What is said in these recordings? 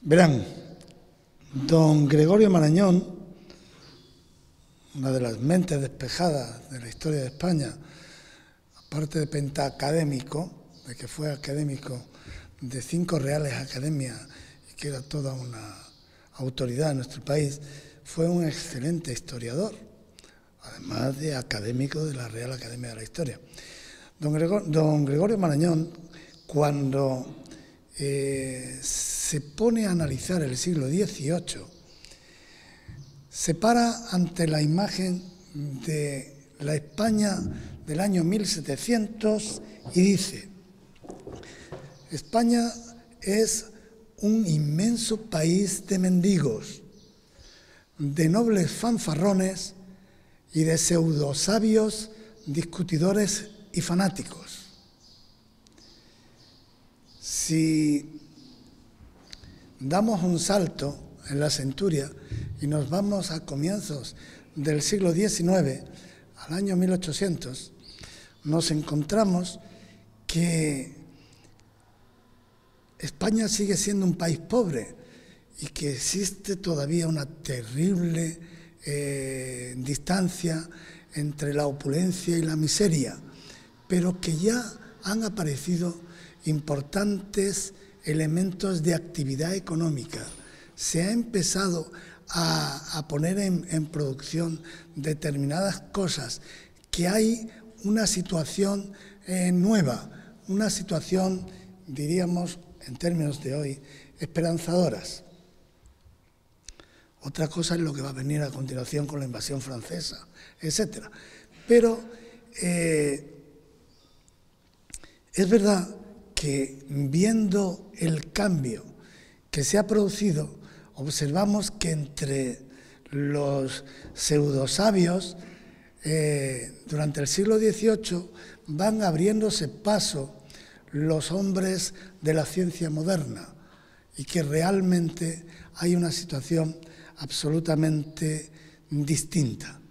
Verán, don Gregorio Marañón, una de las mentes despejadas de la historia de España, aparte de pentacadémico, de que fue académico de 5 reales academias y que era toda una autoridad en nuestro país, fue un excelente historiador, además de académico de la Real Academia de la Historia. Don Gregorio Marañón, cuando se pone a analizar el siglo XVIII, se para ante la imagen de la España del año 1700 y dice: España es un inmenso país de mendigos, de nobles fanfarrones y de pseudosabios discutidores y fanáticos. Si damos un salto en la centuria y nos vamos a comienzos del siglo XIX, al año 1800, nos encontramos que España sigue siendo un país pobre y que existe todavía una terrible distancia entre la opulencia y la miseria, pero que ya han aparecido importantes elementos de actividad económica. Se ha empezado a poner en producción determinadas cosas, que hay una situación nueva, una situación, diríamos, en términos de hoy, esperanzadoras. Otra cosa es lo que va a venir a continuación con la invasión francesa, etc. Pero es verdad que viendo el cambio que se ha producido, observamos que entre los pseudosabios durante el siglo XVIII van abriéndose paso los hombres de la ciencia moderna y que realmente hay una situación absolutamente distinta.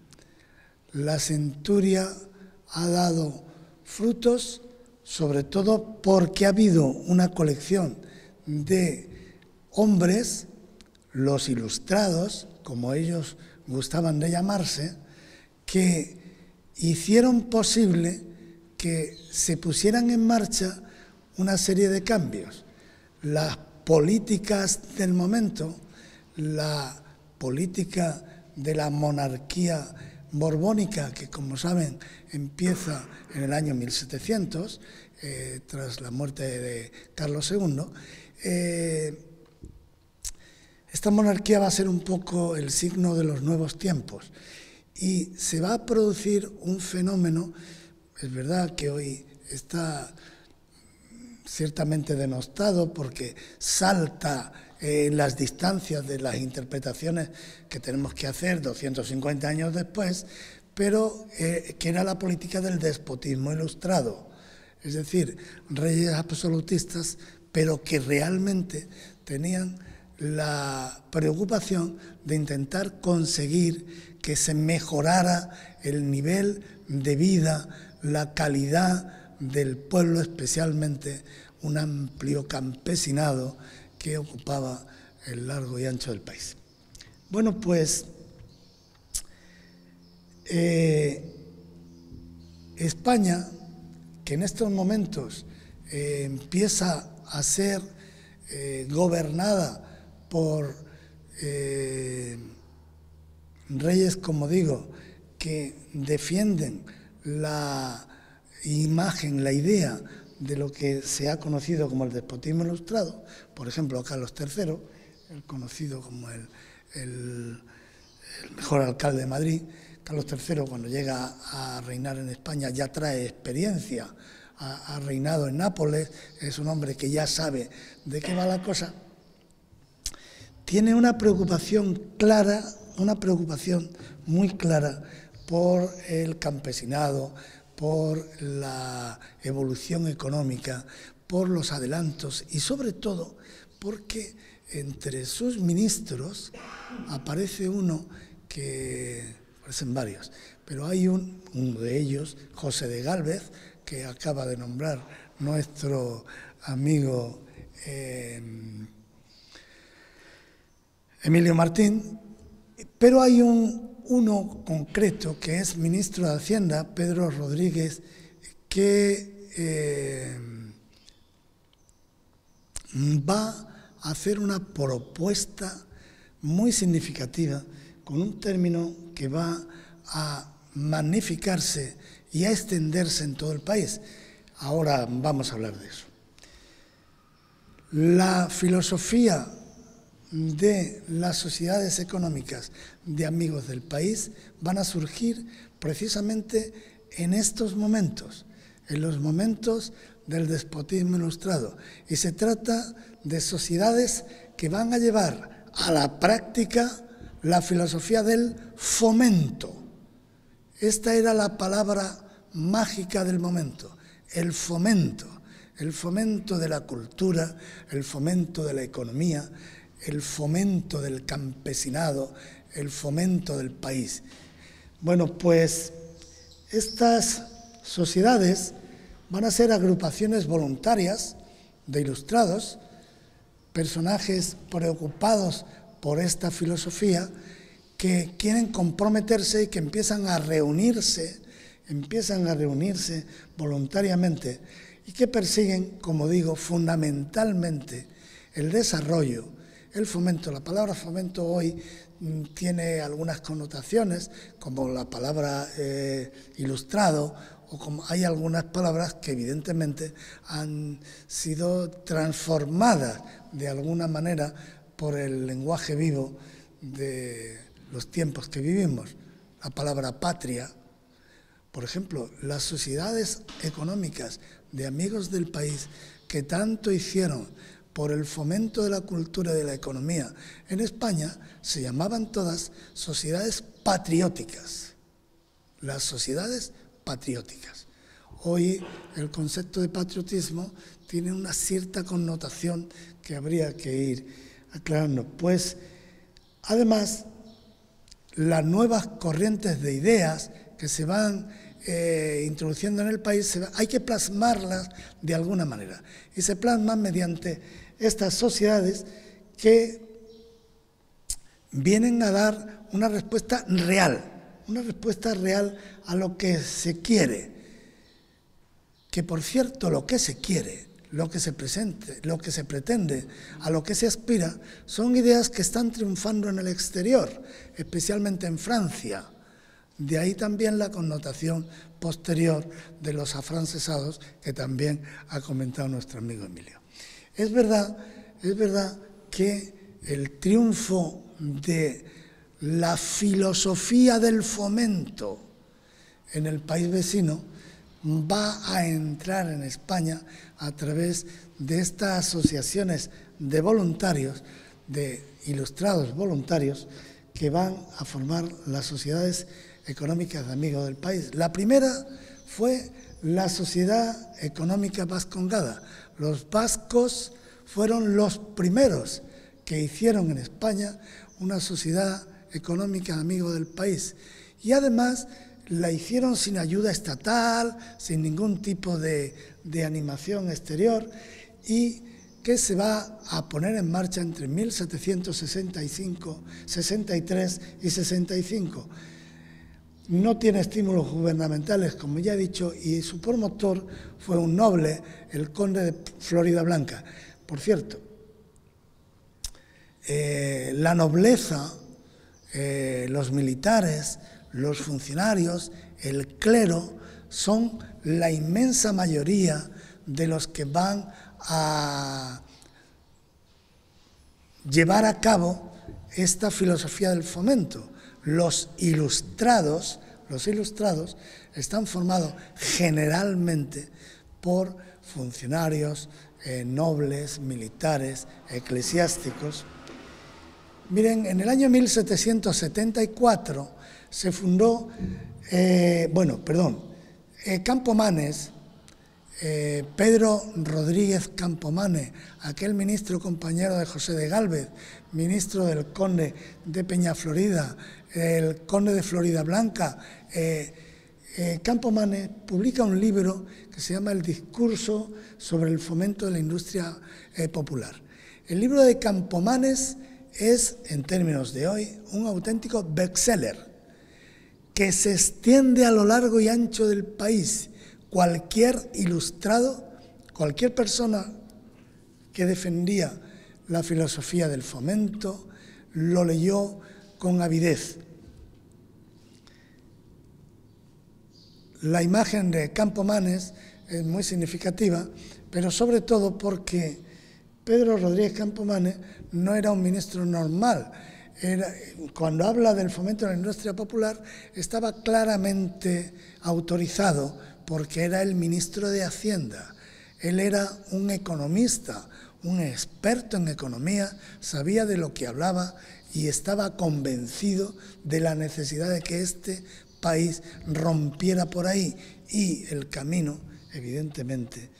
La centuria ha dado frutos, sobre todo porque ha habido una colección de hombres, los ilustrados, como ellos gustaban de llamarse, que hicieron posible que se pusieran en marcha una serie de cambios. Las políticas del momento, la política de la monarquía borbónica, que como saben empieza en el año 1700, tras la muerte de Carlos II, esta monarquía va a ser un poco el signo de los nuevos tiempos y se va a producir un fenómeno. Es verdad que hoy está ciertamente denostado porque salta las distancias de las interpretaciones que tenemos que hacer 250 años después, pero que era la política del despotismo ilustrado, es decir, reyes absolutistas, pero que realmente tenían la preocupación de intentar conseguir que se mejorara el nivel de vida, la calidad del pueblo, especialmente un amplio campesinado que ocupaba el largo y ancho del país. Bueno, pues España, que en estos momentos empieza a ser gobernada por reyes, como digo, que defienden la imagen, la idea de lo que se ha conocido como el despotismo ilustrado, por ejemplo, Carlos III, el conocido como el mejor alcalde de Madrid. Carlos III, cuando llega a reinar en España, ya trae experiencia, ha reinado en Nápoles, es un hombre que ya sabe de qué va la cosa. Tiene una preocupación clara, una preocupación muy clara por el campesinado, por la evolución económica, por los adelantos y sobre todo porque entre sus ministros aparece uno que, aparecen varios, pero hay uno de ellos, José de Gálvez, que acaba de nombrar nuestro amigo Emilio Martín, pero hay uno concreto que es ministro de Hacienda, Pedro Rodríguez, que va a hacer una propuesta muy significativa con un término que va a magnificarse y a extenderse en todo el país. Ahora vamos a hablar de eso. La filosofía de las sociedades económicas de amigos del país van a surgir precisamente en estos momentos, en los momentos del despotismo ilustrado. Y se trata de sociedades que van a llevar a la práctica la filosofía del fomento. Esta era la palabra mágica del momento, el fomento de la cultura, el fomento de la economía, el fomento del campesinado, el fomento del país. Bueno, pues estas sociedades van a ser agrupaciones voluntarias de ilustrados, personajes preocupados por esta filosofía, que quieren comprometerse y que empiezan a reunirse voluntariamente y que persiguen, como digo, fundamentalmente el desarrollo, el fomento. La palabra fomento hoy tiene algunas connotaciones, como la palabra ilustrado, o como hay algunas palabras que evidentemente han sido transformadas de alguna manera por el lenguaje vivo de los tiempos que vivimos. La palabra patria, por ejemplo, las sociedades económicas de amigos del país que tanto hicieron por el fomento de la cultura y de la economía en España, se llamaban todas sociedades patrióticas. Las sociedades patrióticas. Hoy el concepto de patriotismo tiene una cierta connotación que habría que ir aclarando. Pues, además, las nuevas corrientes de ideas que se van introduciendo en el país, hay que plasmarlas de alguna manera. Y se plasman mediante estas sociedades que vienen a dar una respuesta real a lo que se quiere. Que, por cierto, lo que se quiere, lo que se pretende, a lo que se aspira, son ideas que están triunfando en el exterior, especialmente en Francia. De ahí también la connotación posterior de los afrancesados que también ha comentado nuestro amigo Emilio. Es verdad que el triunfo de la filosofía del fomento en el país vecino va a entrar en España a través de estas asociaciones de voluntarios, de ilustrados voluntarios, que van a formar las sociedades económicas de amigos del país. La primera fue la Sociedad Económica Vascongada. Los vascos fueron los primeros que hicieron en España una sociedad económica de amigos del país. Y además la hicieron sin ayuda estatal, sin ningún tipo de animación exterior, y que se va a poner en marcha entre 1765, 63 y 65. No tiene estímulos gubernamentales, como ya he dicho, y su promotor fue un noble, el conde de Floridablanca. Por cierto, la nobleza, los militares, los funcionarios, el clero, son la inmensa mayoría de los que van a llevar a cabo esta filosofía del fomento. Los ilustrados están formados generalmente por funcionarios, nobles, militares, eclesiásticos. Miren, en el año 1774 se fundó, Campomanes, Pedro Rodríguez Campomanes, aquel ministro compañero de José de Gálvez, ministro del conde de Peñaflorida, el conde de Floridablanca, Campomanes publica un libro que se llama El discurso sobre el fomento de la industria popular. El libro de Campomanes es, en términos de hoy, un auténtico bestseller que se extiende a lo largo y ancho del país. Cualquier ilustrado, cualquier persona que defendía la filosofía del fomento, lo leyó con avidez. La imagen de Campomanes es muy significativa, pero sobre todo porque Pedro Rodríguez Campomanes no era un ministro normal. Cuando habla del fomento de la industria popular, estaba claramente autorizado porque era el ministro de Hacienda. Él era un economista, un experto en economía, sabía de lo que hablaba y estaba convencido de la necesidad de que este país rompiera por ahí. Y el camino, evidentemente,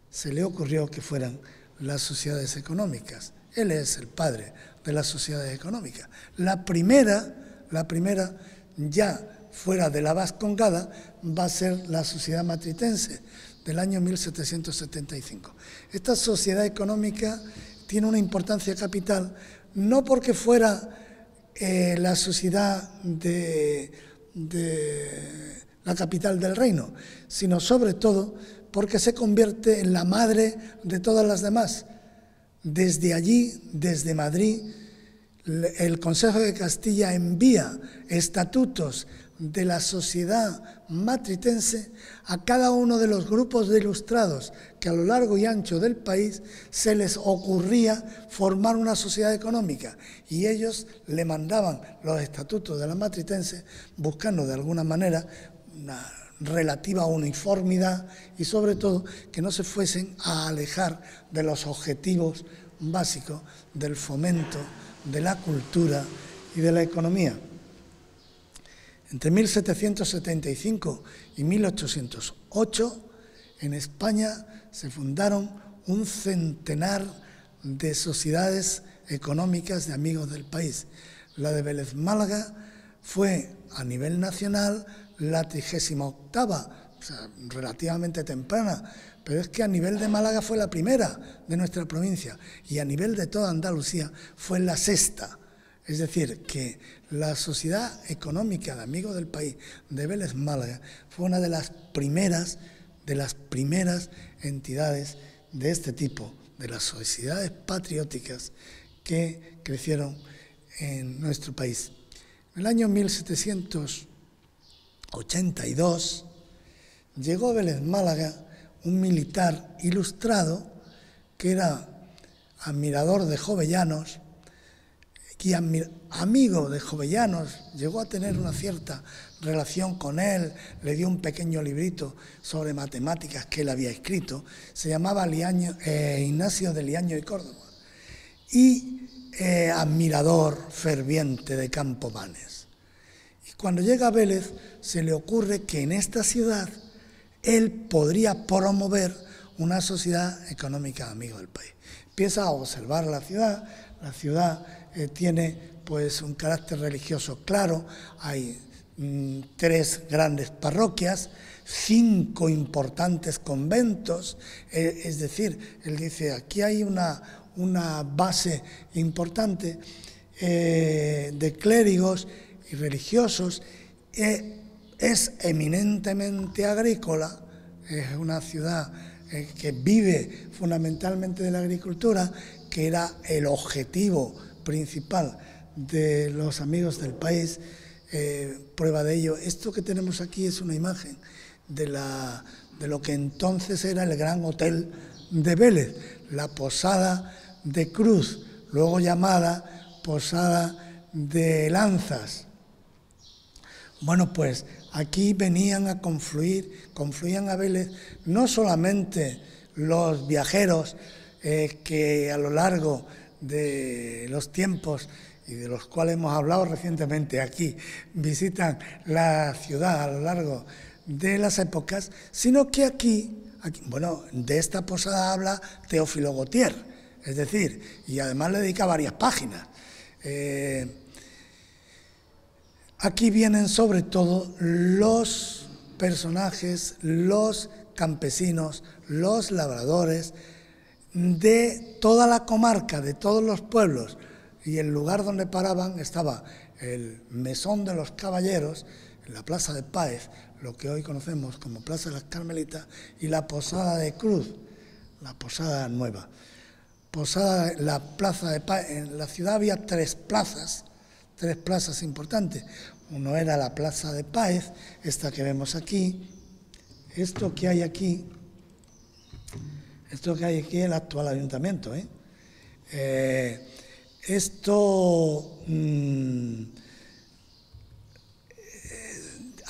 se le ocurrió que fueran las sociedades económicas. Él es el padre de las sociedades económicas. La primera, ya fuera de la Vascongada, va a ser la Sociedad Matritense, del año 1775. Esta sociedad económica tiene una importancia capital, no porque fuera la sociedad de la capital del reino, sino sobre todo porque se convierte en la madre de todas las demás. Desde allí, desde Madrid, el Consejo de Castilla envía estatutos de la sociedad matritense a cada uno de los grupos de ilustrados que a lo largo y ancho del país se les ocurría formar una sociedad económica, y ellos le mandaban los estatutos de la matritense buscando de alguna manera una relativa uniformidad y sobre todo que no se fuesen a alejar de los objetivos básicos del fomento de la cultura y de la economía. Entre 1775 y 1808, en España se fundaron un centenar de sociedades económicas de amigos del país. La de Vélez Málaga fue, a nivel nacional, la 38ª, o sea, relativamente temprana, pero es que a nivel de Málaga fue la primera de nuestra provincia y a nivel de toda Andalucía fue la 6ª. Es decir, que la Sociedad Económica de Amigos del País de Vélez Málaga fue una de las primeras entidades de este tipo, de las sociedades patrióticas que crecieron en nuestro país. En el año 1782 llegó a Vélez Málaga un militar ilustrado que era admirador de Jovellanos y amigo de Jovellanos, llegó a tener una cierta relación con él, le dio un pequeño librito sobre matemáticas que él había escrito, se llamaba Ignacio de Liaño y Córdoba, y admirador ferviente de Campomanes. Y cuando llega a Vélez se le ocurre que en esta ciudad él podría promover una sociedad económica de amigos del país. Empieza a observar la ciudad tiene pues un carácter religioso claro, hay 3 grandes parroquias, 5 importantes conventos, es decir, él dice, aquí hay una base importante de clérigos y religiosos, es eminentemente agrícola, es una ciudad que vive fundamentalmente de la agricultura, que era el objetivo principal de los amigos del país. Prueba de ello, esto que tenemos aquí es una imagen de lo que entonces era el Gran Hotel de Vélez, la Posada de Cruz, luego llamada Posada de Lanzas. Bueno, pues aquí venían a confluían a Vélez no solamente los viajeros que a lo largo de los tiempos y de los cuales hemos hablado recientemente aquí, visitan la ciudad a lo largo de las épocas, sino que aquí, bueno, de esta posada habla Teófilo Gautier, es decir, y además le dedica varias páginas. Aquí vienen sobre todo los personajes, los campesinos, los labradores de toda la comarca, de todos los pueblos y el lugar donde paraban estaba el Mesón de los Caballeros, en la Plaza de Páez, lo que hoy conocemos como Plaza de las Carmelitas, y la Posada de Cruz, la Posada Nueva. La Plaza de Páez, en la ciudad había tres plazas importantes. Uno era la Plaza de Páez, esta que vemos aquí. Esto que hay aquí es el actual ayuntamiento.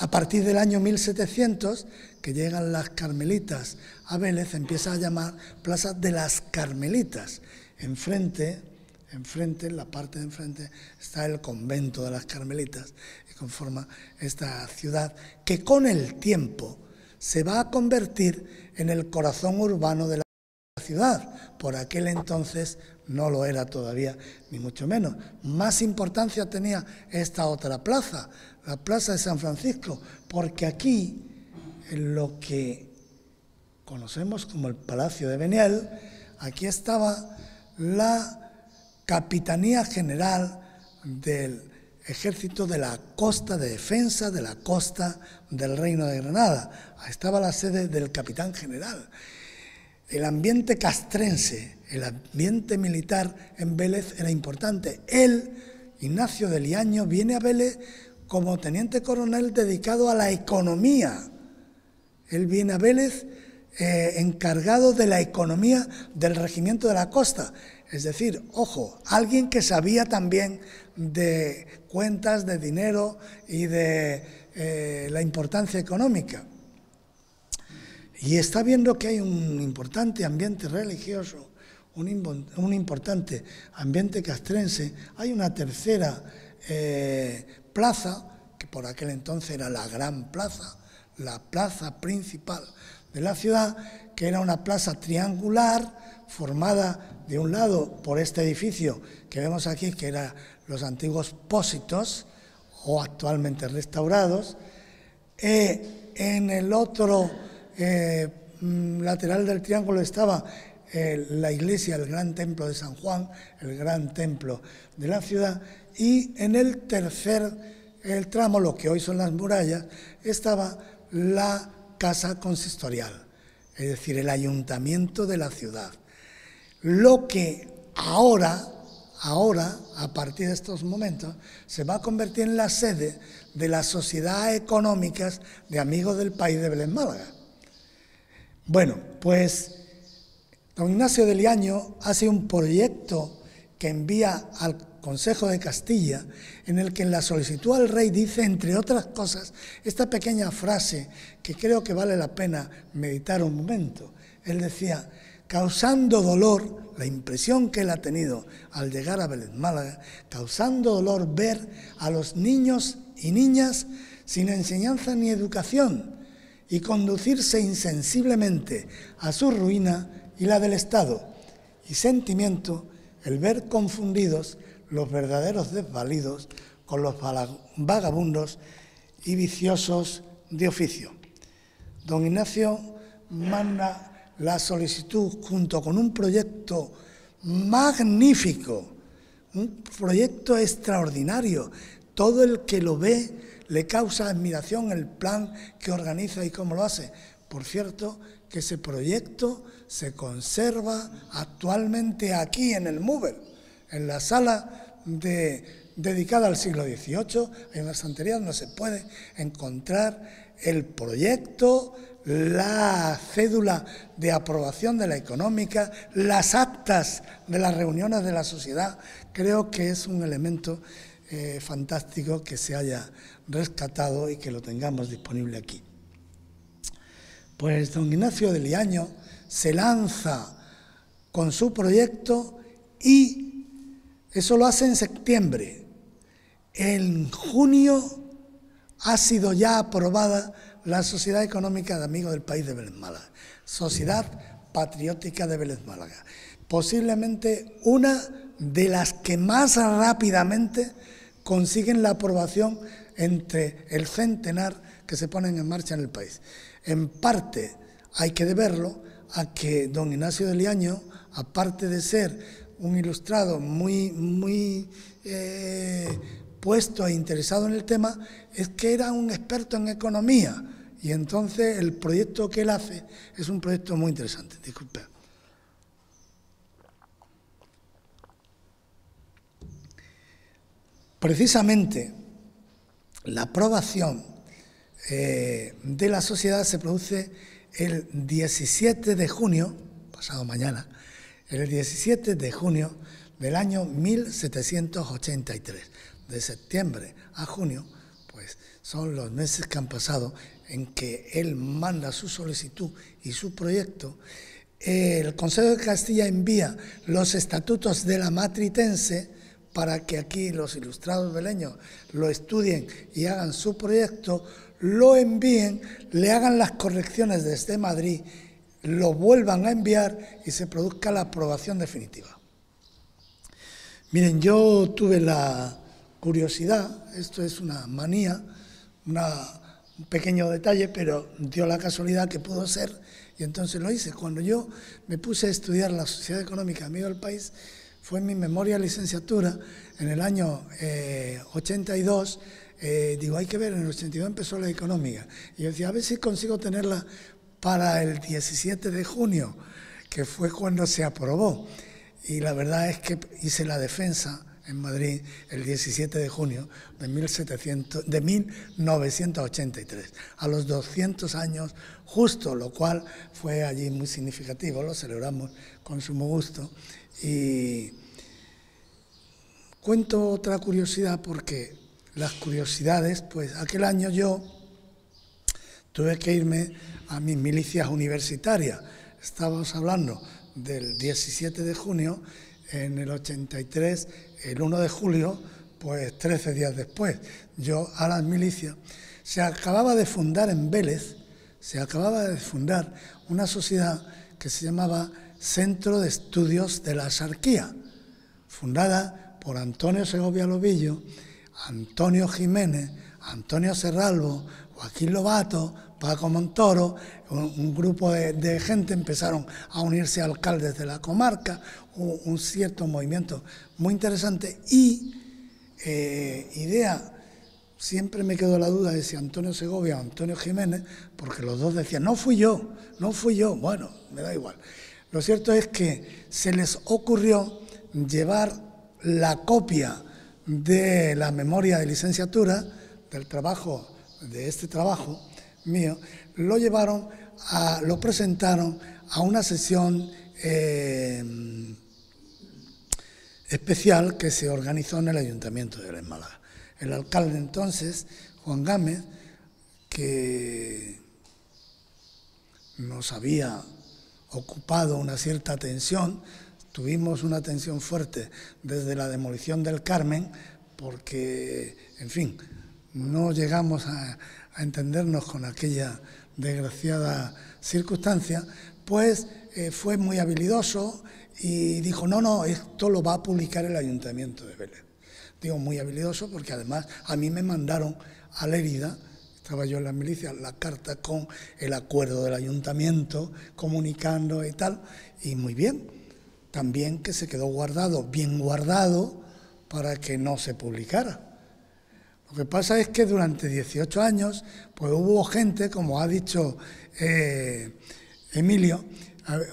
A partir del año 1700, que llegan las Carmelitas a Vélez, empieza a llamar Plaza de las Carmelitas. Enfrente, en la parte de enfrente, está el convento de las Carmelitas y conforma esta ciudad que con el tiempo se va a convertir en el corazón urbano de la ciudad. Por aquel entonces no lo era todavía, ni mucho menos. Más importancia tenía esta otra plaza, la Plaza de San Francisco, porque aquí, en lo que conocemos como el Palacio de Beniel, aquí estaba la Capitanía General del Ejército de la Costa, de Defensa de la Costa del Reino de Granada. Ahí estaba la sede del Capitán General. El ambiente castrense, el ambiente militar en Vélez era importante. Él, Ignacio de Liaño, viene a Vélez como teniente coronel dedicado a la economía. Él viene a Vélez encargado de la economía del Regimiento de la Costa. Es decir, ojo, alguien que sabía también de cuentas, de dinero y de la importancia económica. Y está viendo que hay un importante ambiente religioso, un importante ambiente castrense. Hay una tercera plaza, que por aquel entonces era la gran plaza, la plaza principal de la ciudad, que era una plaza triangular formada de un lado por este edificio que vemos aquí, que eran los antiguos pósitos o actualmente restaurados. En el otro lateral del triángulo estaba la iglesia, el gran templo de San Juan, el gran templo de la ciudad, y en el tramo, lo que hoy son las murallas, estaba la casa consistorial, es decir, el ayuntamiento de la ciudad. Lo que ahora, a partir de estos momentos, se va a convertir en la sede de las sociedades económicas de Amigos del País de Vélez Málaga. Bueno, pues don Ignacio de Liaño hace un proyecto que envía al Consejo de Castilla, en el que en la solicitud al rey dice, entre otras cosas, esta pequeña frase que creo que vale la pena meditar un momento. Él decía, causando dolor, la impresión que él ha tenido al llegar a Vélez Málaga, causando dolor ver a los niños y niñas sin enseñanza ni educación y conducirse insensiblemente a su ruina y la del Estado, y sentimiento el ver confundidos los verdaderos desvalidos con los vagabundos y viciosos de oficio. Don Ignacio manda la solicitud junto con un proyecto magnífico, un proyecto extraordinario. Todo el que lo ve le causa admiración el plan que organiza y cómo lo hace. Por cierto, que ese proyecto se conserva actualmente aquí en el MUBEL, en la sala dedicada al siglo XVIII, hay una estantería donde se puede encontrar el proyecto, la cédula de aprobación de la económica, las actas de las reuniones de la sociedad. Creo que es un elemento fantástico que se haya rescatado y que lo tengamos disponible aquí. Pues don Ignacio de Liaño se lanza con su proyecto y eso lo hace en septiembre. En junio ha sido ya aprobada la Sociedad Económica de Amigos del País de Vélez Málaga, Sociedad Patriótica de Vélez Málaga, posiblemente una de las que más rápidamente consiguen la aprobación entre el centenar que se ponen en marcha en el país. En parte hay que deberlo a que don Ignacio de Liaño, aparte de ser un ilustrado muy puesto e interesado en el tema es que era un experto en economía, y entonces el proyecto que él hace es un proyecto muy interesante. Disculpe. Precisamente la aprobación de la sociedad se produce el 17 de junio, pasado mañana, el 17 de junio del año 1783. De septiembre a junio, pues son los meses que han pasado en que él manda su solicitud y su proyecto. El Consejo de Castilla envía los estatutos de la Matritense para que aquí los ilustrados beleños lo estudien y hagan su proyecto, lo envíen, le hagan las correcciones desde Madrid, lo vuelvan a enviar y se produzca la aprobación definitiva. Miren, yo tuve la curiosidad, esto es una manía, un pequeño detalle, pero dio la casualidad que pudo ser, y entonces lo hice. Cuando yo me puse a estudiar la sociedad económica amigo del país, fue en mi memoria de licenciatura, en el año 82, digo, hay que ver, en el 82 empezó la económica, y yo decía, a ver si consigo tenerla para el 17 de junio, que fue cuando se aprobó, y la verdad es que hice la defensa en Madrid el 17 de junio de 1983, a los 200 años justo, lo cual fue allí muy significativo, lo celebramos con sumo gusto. Y cuento otra curiosidad porque las curiosidades, pues aquel año yo tuve que irme a mis milicias universitarias. Estábamos hablando del 17 de junio, en el 83, el 1 de julio, pues 13 días después, yo a las milicias. Se acababa de fundar en Vélez, una sociedad que se llamaba Centro de Estudios de la Axarquía, fundada por Antonio Segovia Lobillo, Antonio Jiménez, Antonio Serralvo, Joaquín Lobato, Paco Montoro, un grupo de gente empezaron a unirse a alcaldes de la comarca, un cierto movimiento muy interesante y idea, siempre me quedó la duda de si Antonio Segovia o Antonio Jiménez, porque los dos decían, no fui yo, bueno, me da igual. Lo cierto es que se les ocurrió llevar la copia de la memoria de licenciatura, del trabajo, de este trabajo mío, lo presentaron a una sesión especial que se organizó en el Ayuntamiento de Málaga. El alcalde entonces, Juan Gámez, que nos había ocupado una cierta tensión, tuvimos una tensión fuerte desde la demolición del Carmen, porque, en fin, no llegamos a entendernos con aquella desgraciada circunstancia, pues fue muy habilidoso y dijo, no, esto lo va a publicar el Ayuntamiento de Vélez. Digo muy habilidoso porque además a mí me mandaron a Lérida, estaba yo en las milicias, la carta con el acuerdo del Ayuntamiento, comunicando y tal, y muy bien. También que se quedó guardado, bien guardado, para que no se publicara. Lo que pasa es que durante 18 años, pues hubo gente, como ha dicho Emilio,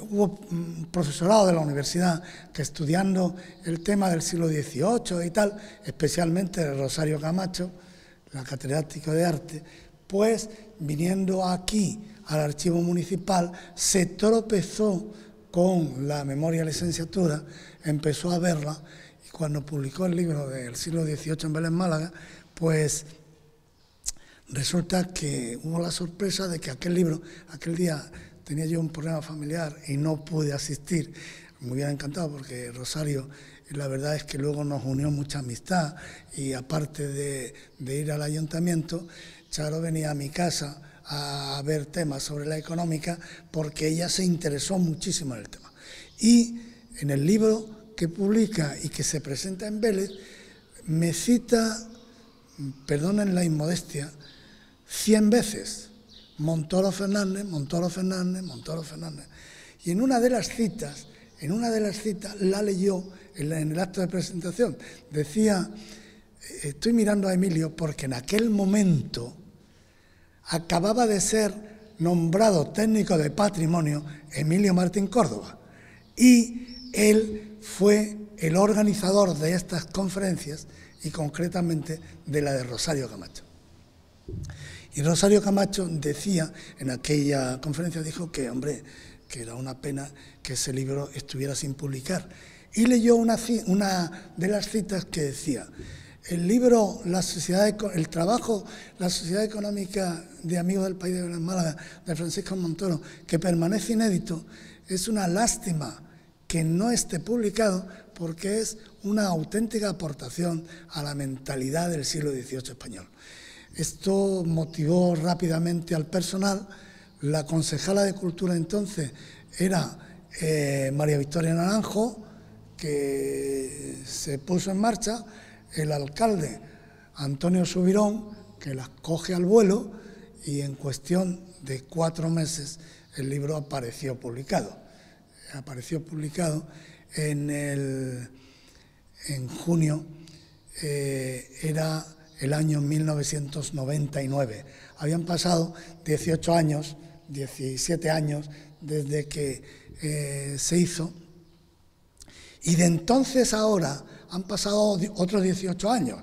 hubo un profesorado de la universidad que estudiando el tema del siglo XVIII y tal, especialmente Rosario Camacho, la catedrática de arte, pues viniendo aquí al archivo municipal se tropezó con la memoria de licenciatura, empezó a verla y cuando publicó el libro del siglo XVIII en Vélez, Málaga, pues resulta que hubo la sorpresa de que aquel día tenía yo un problema familiar y no pude asistir. Me hubiera encantado porque Rosario, la verdad es que luego nos unió mucha amistad y aparte de ir al ayuntamiento, Charo venía a mi casa a ver temas sobre la económica porque ella se interesó muchísimo en el tema. Y en el libro que publica y que se presenta en Vélez, me cita, perdonen la inmodestia, 100 veces Montoro Fernández. Y en una de las citas la leyó en el acto de presentación. Decía, estoy mirando a Emilio porque en aquel momento acababa de ser nombrado técnico de patrimonio Emilio Martín Córdoba, y él fue el organizador de estas conferencias y concretamente de la de Rosario Camacho. Y Rosario Camacho decía, en aquella conferencia dijo que, hombre, que era una pena que ese libro estuviera sin publicar. Y leyó una de las citas que decía: el libro, el trabajo, la Sociedad Económica de Amigos del País de Málaga, de Francisco Montoro, que permanece inédito, es una lástima que no esté publicado porque es una auténtica aportación a la mentalidad del siglo XVIII español. Esto motivó rápidamente al personal. La concejala de Cultura entonces era María Victoria Naranjo, que se puso en marcha, el alcalde Antonio Subirón, que las coge al vuelo, y en cuestión de 4 meses el libro apareció publicado. Apareció publicado en junio, era el año 1999. Habían pasado 18 años, 17 años desde que se hizo, y de entonces a ahora han pasado otros 18 años.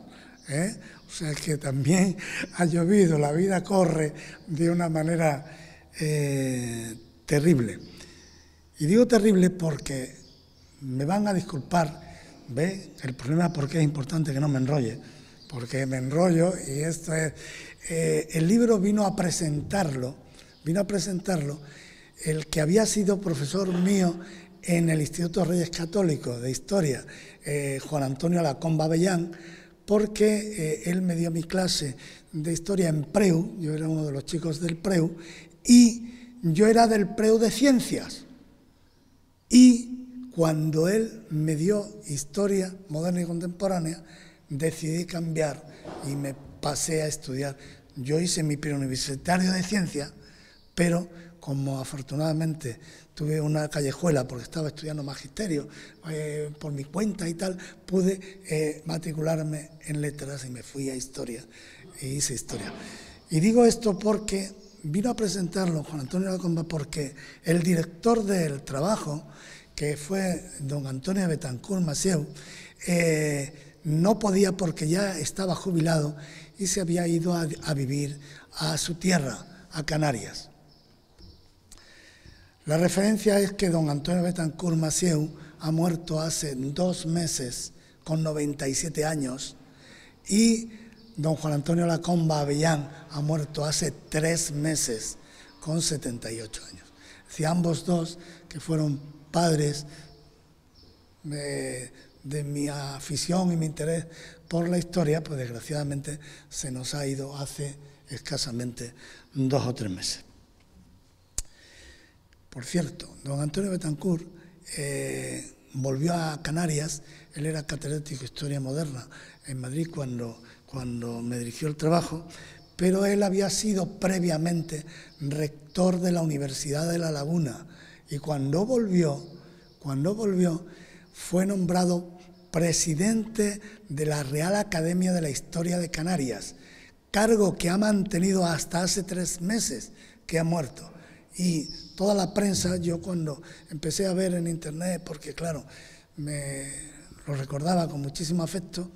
O sea que también ha llovido, la vida corre de una manera terrible. Y digo terrible porque me van a disculpar, ¿ve? El problema es porque es importante que no me enrolle, porque me enrollo y esto es... el libro vino a presentarlo el que había sido profesor mío en el Instituto Reyes Católicos de Historia, Juan Antonio Lacomba Avellán, porque él me dio mi clase de Historia en Preu, yo era uno de los chicos del Preu, y yo era del Preu de Ciencias. Y cuando él me dio Historia Moderna y Contemporánea, decidí cambiar y me pasé a estudiar. Yo hice mi preuniversitario de Ciencias, pero como afortunadamente tuve una callejuela porque estaba estudiando magisterio por mi cuenta y tal, pude matricularme en letras y me fui a Historia e hice Historia. Y digo esto porque vino a presentarlo Juan Antonio Lacomba, porque el director del trabajo, que fue don Antonio Betancourt Macieu, no podía porque ya estaba jubilado y se había ido a vivir a su tierra, a Canarias. La referencia es que don Antonio Betancourt Macieu ha muerto hace 2 meses con 97 años y don Juan Antonio Lacomba Avellán ha muerto hace 3 meses con 78 años. Es decir, ambos dos, que fueron padres de mi afición y mi interés por la historia, pues desgraciadamente se nos ha ido hace escasamente 2 o 3 meses. Por cierto, don Antonio Betancourt volvió a Canarias. Él era catedrático de Historia Moderna en Madrid cuando me dirigió el trabajo, pero él había sido previamente rector de la Universidad de La Laguna y cuando volvió fue nombrado presidente de la Real Academia de la Historia de Canarias, cargo que ha mantenido hasta hace 3 meses que ha muerto. Y toda la prensa, yo cuando empecé a ver en internet, porque claro, me lo recordaba con muchísimo afecto,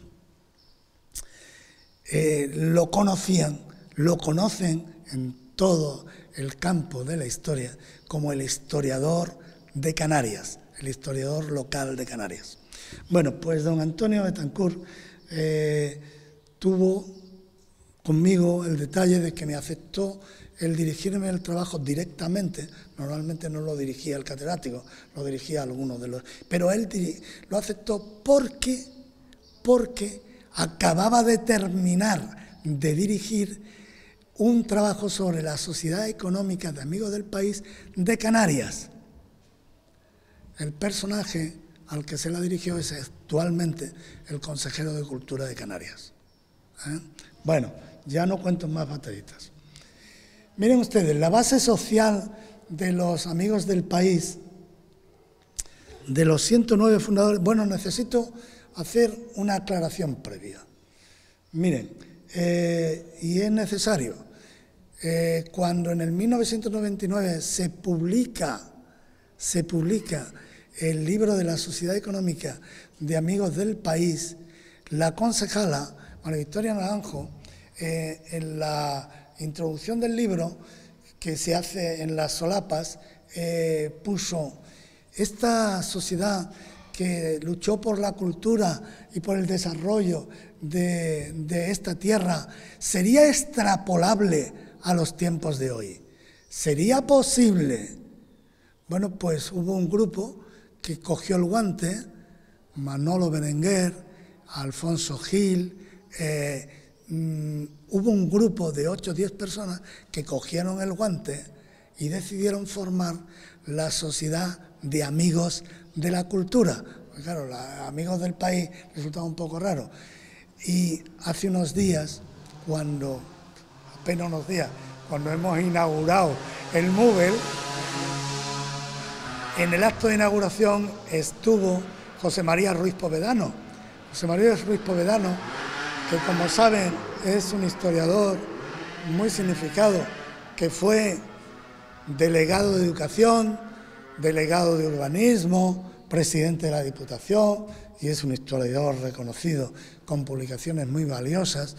lo conocían, lo conocen en todo el campo de la historia como el historiador de Canarias, el historiador local de Canarias. Bueno, pues don Antonio Betancourt tuvo conmigo el detalle de que me aceptó el dirigirme el trabajo directamente. Normalmente no lo dirigía el catedrático, lo dirigía alguno de los... Pero él lo aceptó porque acababa de terminar de dirigir un trabajo sobre la Sociedad Económica de Amigos del País de Canarias. El personaje al que se la dirigió es actualmente el consejero de Cultura de Canarias. Bueno, ya no cuento más batallitas. Miren ustedes, la base social de los Amigos del País, de los 109 fundadores... Bueno, necesito hacer una aclaración previa. Miren, y es necesario, cuando en el 1999 se publica el libro de la Sociedad Económica de Amigos del País, la concejala María Victoria Naranjo, en la introducción del libro, que se hace en las solapas, puso: esta sociedad que luchó por la cultura y por el desarrollo de esta tierra, ¿sería extrapolable a los tiempos de hoy? ¿Sería posible? Bueno, pues hubo un grupo que cogió el guante, Manolo Berenguer, Alfonso Gil, hubo un grupo de 8 o 10 personas que cogieron el guante y decidieron formar la Sociedad de Amigos de la Cultura. Pues claro, Amigos del País resultaba un poco raro. Y hace unos días, apenas unos días, cuando hemos inaugurado el MUBEL, en el acto de inauguración estuvo José María Ruiz Povedano. José María Ruiz Povedano, que como saben es un historiador muy significado, que fue delegado de Educación, delegado de Urbanismo, presidente de la Diputación, y es un historiador reconocido con publicaciones muy valiosas.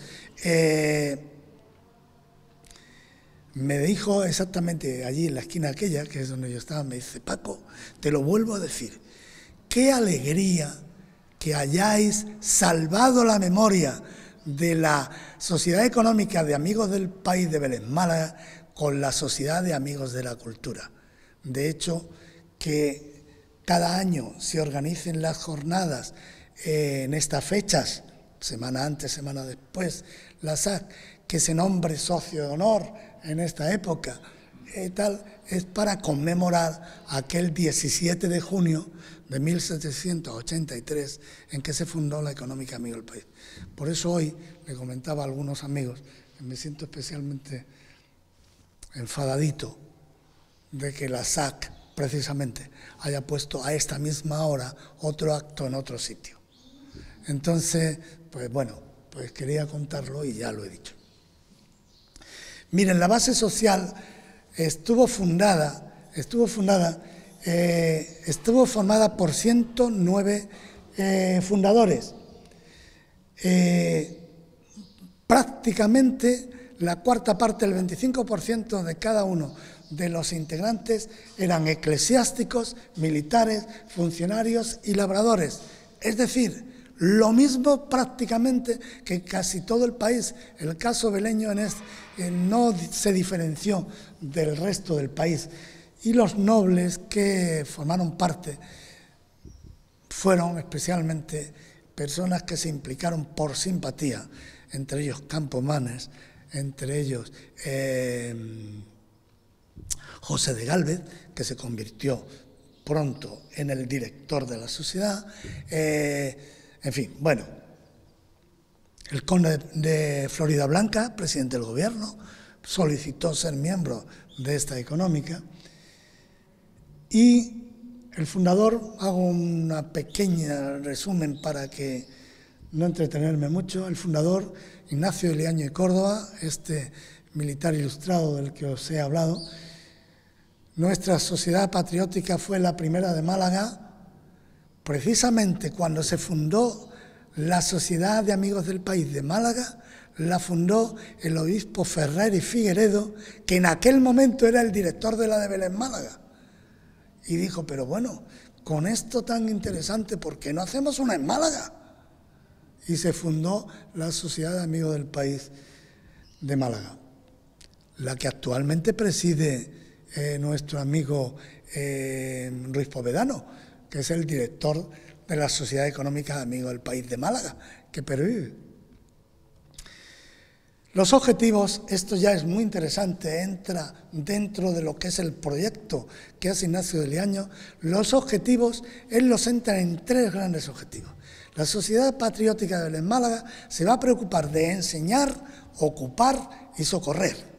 Me dijo exactamente allí en la esquina aquella, que es donde yo estaba, me dice: Paco, te lo vuelvo a decir, qué alegría que hayáis salvado la memoria de la Sociedad Económica de Amigos del País de Vélez Málaga con la Sociedad de Amigos de la Cultura. De hecho, que cada año se organicen las jornadas en estas fechas, semana antes, semana después, la SAC, que se nombre socio de honor en esta época, es para conmemorar aquel 17 de junio de 1783 en que se fundó la Económica Amigos del País. Por eso hoy le comentaba a algunos amigos que me siento especialmente enfadadito de que la SAC precisamente haya puesto a esta misma hora otro acto en otro sitio. Entonces, pues bueno, pues quería contarlo y ya lo he dicho. Miren, la base social estuvo formada por 109 fundadores. Prácticamente la cuarta parte, el 25% de cada uno de los integrantes eran eclesiásticos, militares, funcionarios y labradores. Es decir, lo mismo prácticamente que casi todo el país. El caso veleño no se diferenció del resto del país. Y los nobles que formaron parte fueron especialmente personas que se implicaron por simpatía, entre ellos Campomanes, entre ellos José de Gálvez, que se convirtió pronto en el director de la sociedad, en fin, bueno, el conde de Floridablanca, presidente del gobierno, solicitó ser miembro de esta económica. Y el fundador, hago una pequeña resumen para que no entretenerme mucho, el fundador, Ignacio de Liaño y Córdoba, este militar ilustrado del que os he hablado. Nuestra sociedad patriótica fue la primera de Málaga, precisamente cuando se fundó la Sociedad de Amigos del País de Málaga, la fundó el obispo Ferrer y Figueredo, que en aquel momento era el director de la de Vélez Málaga. Y dijo: pero bueno, con esto tan interesante, ¿por qué no hacemos una en Málaga? Y se fundó la Sociedad de Amigos del País de Málaga, la que actualmente preside nuestro amigo Ruiz Povedano, que es el director de la Sociedad Económica de Amigos del País de Málaga, que pervive. Los objetivos, esto ya es muy interesante, entra dentro de lo que es el proyecto que hace Ignacio de Liaño. Los objetivos, él los entra en 3 grandes objetivos. La Sociedad Patriótica de Vélez Málaga se va a preocupar de enseñar, ocupar y socorrer.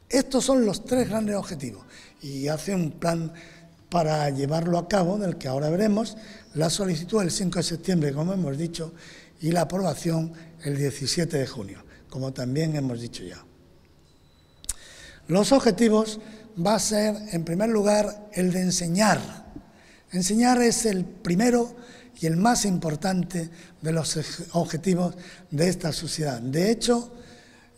Estos son los 3 grandes objetivos. Y hace un plan para llevarlo a cabo, del que ahora veremos, la solicitud el 5 de septiembre, como hemos dicho, y la aprobación el 17 de junio, como también hemos dicho ya. Los objetivos va a ser, en primer lugar, el de enseñar. Enseñar es el primero y el más importante de los objetivos de esta sociedad. De hecho,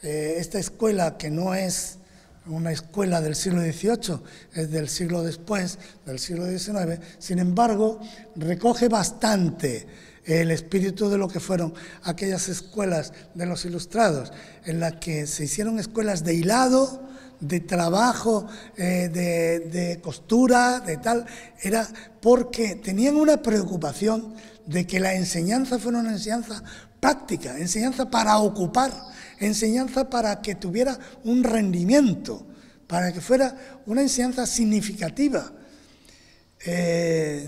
esta escuela, que no es una escuela del siglo XVIII, es del siglo después, del siglo XIX, sin embargo, recoge bastante el espíritu de lo que fueron aquellas escuelas de los ilustrados, en las que se hicieron escuelas de hilado, de trabajo, de costura, de tal, era porque tenían una preocupación de que la enseñanza fuera una enseñanza práctica, enseñanza para ocupar, enseñanza para que tuviera un rendimiento, para que fuera una enseñanza significativa.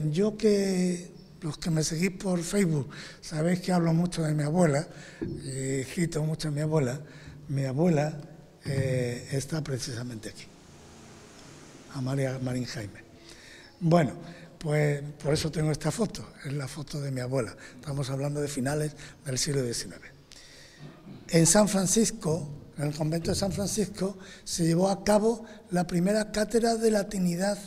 Yo que, los que me seguís por Facebook, sabéis que hablo mucho de mi abuela, cito mucho a mi abuela está precisamente aquí, a Marín Jaime. Bueno, pues por eso tengo esta foto, es la foto de mi abuela. Estamos hablando de finales del siglo XIX. En San Francisco, en el convento de San Francisco, se llevó a cabo la primera cátedra de latinidad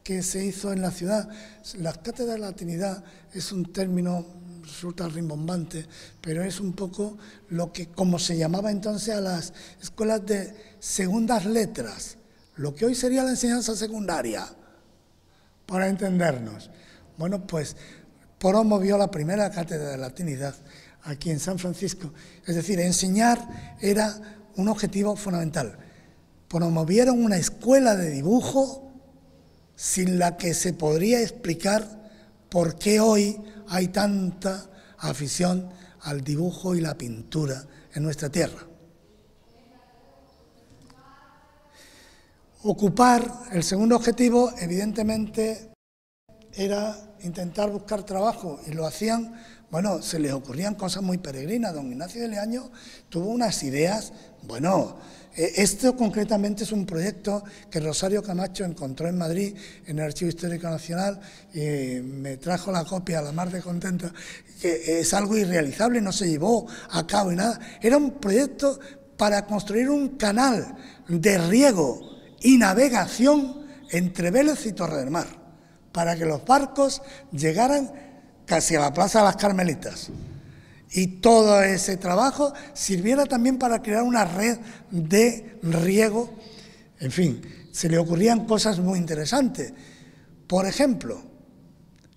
que se hizo en la ciudad. La cátedra de latinidad es un término, resulta rimbombante, pero es un poco lo que, como se llamaba entonces a las escuelas de segundas letras, lo que hoy sería la enseñanza secundaria, para entendernos. Bueno, pues promovió la primera cátedra de latinidad aquí en San Francisco, es decir, enseñar era un objetivo fundamental. Promovieron una escuela de dibujo sin la que se podría explicar por qué hoy hay tanta afición al dibujo y la pintura en nuestra tierra. Ocupar, el segundo objetivo, evidentemente, era intentar buscar trabajo, y lo hacían, bueno, se les ocurrían cosas muy peregrinas. Don Ignacio de Leaño tuvo unas ideas, bueno, esto concretamente es un proyecto que Rosario Camacho encontró en Madrid, en el Archivo Histórico Nacional, y me trajo la copia a la mar de contenta, que es algo irrealizable, no se llevó a cabo y nada. Era un proyecto para construir un canal de riego y navegación entre Vélez y Torre del Mar, para que los barcos llegaran casi a la Plaza de las Carmelitas. Y todo ese trabajo sirviera también para crear una red de riego. En fin, se le ocurrían cosas muy interesantes. Por ejemplo,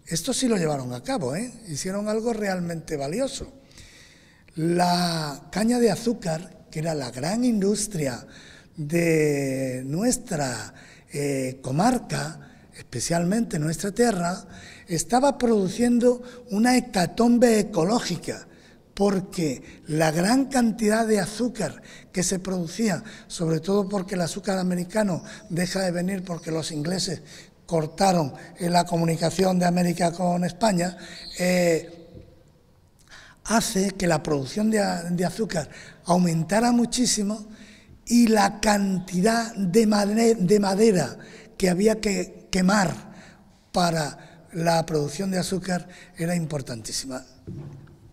esto sí lo llevaron a cabo, hicieron algo realmente valioso. La caña de azúcar, que era la gran industria de nuestra comarca, especialmente nuestra tierra, estaba produciendo una hecatombe ecológica, porque la gran cantidad de azúcar que se producía, sobre todo porque el azúcar americano deja de venir porque los ingleses cortaron la comunicación de América con España, hace que la producción de azúcar aumentara muchísimo, y la cantidad de madera que había que quemar para la producción de azúcar era importantísima.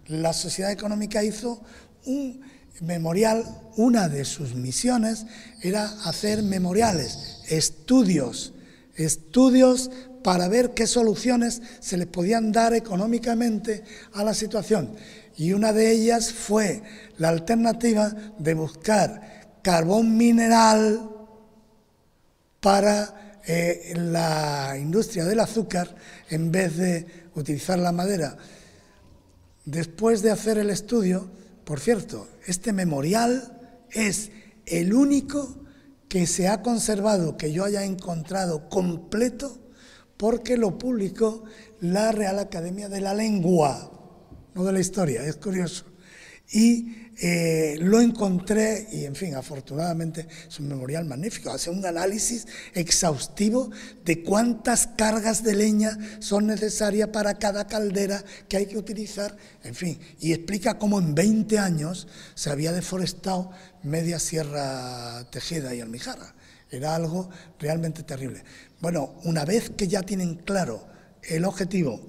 La Sociedad Económica hizo un memorial, una de sus misiones era hacer memoriales, estudios para ver qué soluciones se les podían dar económicamente a la situación. Y una de ellas fue la alternativa de buscar carbón mineral para la industria del azúcar en vez de utilizar la madera. Después de hacer el estudio, por cierto, este memorial es el único que se ha conservado, que yo haya encontrado completo, porque lo publicó la Real Academia de la Lengua, no de la historia, es curioso. Y lo encontré y, en fin, afortunadamente es un memorial magnífico. Hace un análisis exhaustivo de cuántas cargas de leña son necesarias para cada caldera que hay que utilizar, en fin, y explica cómo en 20 años se había deforestado media Sierra Tejeda y Almijarra. Era algo realmente terrible. Bueno, una vez que ya tienen claro el objetivo,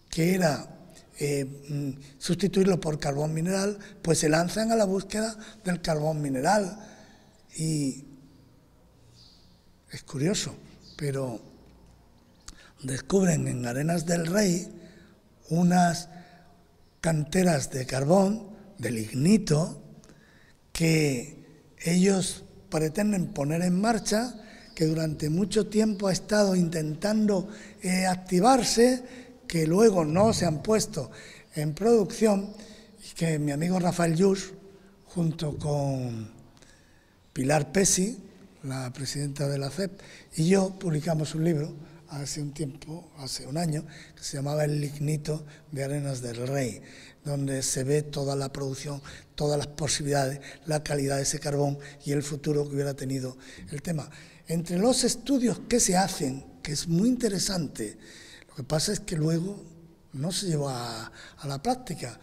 que era sustituirlo por carbón mineral, pues se lanzan a la búsqueda del carbón mineral. Y es curioso, pero descubren en Arenas del Rey unas canteras de carbón, de lignito, que ellos pretenden poner en marcha, que durante mucho tiempo ha estado intentando activarse, que luego no se han puesto en producción, y que mi amigo Rafael Lluch, junto con Pilar Pessi, la presidenta de la CEP, y yo publicamos un libro hace un tiempo, hace un año, que se llamaba El lignito de Arenas del Rey, donde se ve toda la producción, todas las posibilidades, la calidad de ese carbón y el futuro que hubiera tenido el tema. Entre los estudios que se hacen, que es muy interesante, lo que pasa es que luego no se llevó a la práctica.